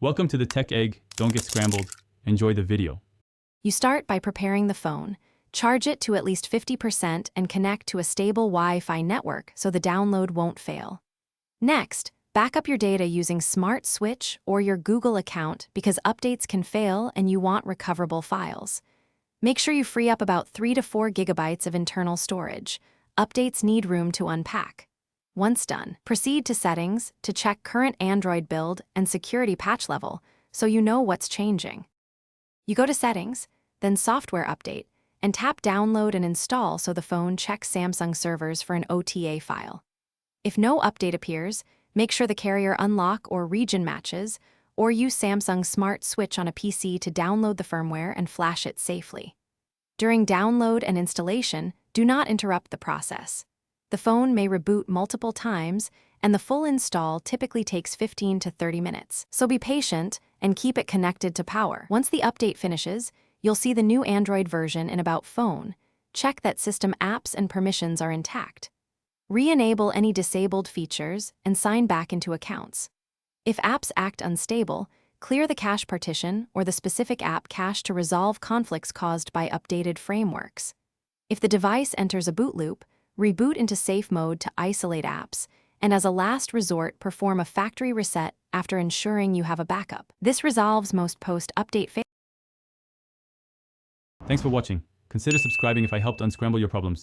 Welcome to the Tech Egg. Don't get scrambled. Enjoy the video. You start by preparing the phone. Charge it to at least 50% and connect to a stable Wi-Fi network so the download won't fail. Next, back up your data using Smart Switch or your Google account because updates can fail and you want recoverable files. Make sure you free up about 3 to 4 gigabytes of internal storage. Updates need room to unpack. Once done, proceed to Settings to check current Android build and security patch level so you know what's changing. You go to Settings, then Software Update, and tap Download and Install so the phone checks Samsung servers for an OTA file. If no update appears, make sure the carrier unlock or region matches, or use Samsung Smart Switch on a PC to download the firmware and flash it safely. During download and installation, do not interrupt the process. The phone may reboot multiple times, and the full install typically takes 15 to 30 minutes. So be patient and keep it connected to power. Once the update finishes, you'll see the new Android version in About Phone. Check that system apps and permissions are intact. Re-enable any disabled features and sign back into accounts. If apps act unstable, clear the cache partition or the specific app cache to resolve conflicts caused by updated frameworks. If the device enters a boot loop, reboot into safe mode to isolate apps, and as a last resort, perform a factory reset after ensuring you have a backup. This resolves most post-update failures. Thanks for watching. Consider subscribing if I helped unscramble your problems.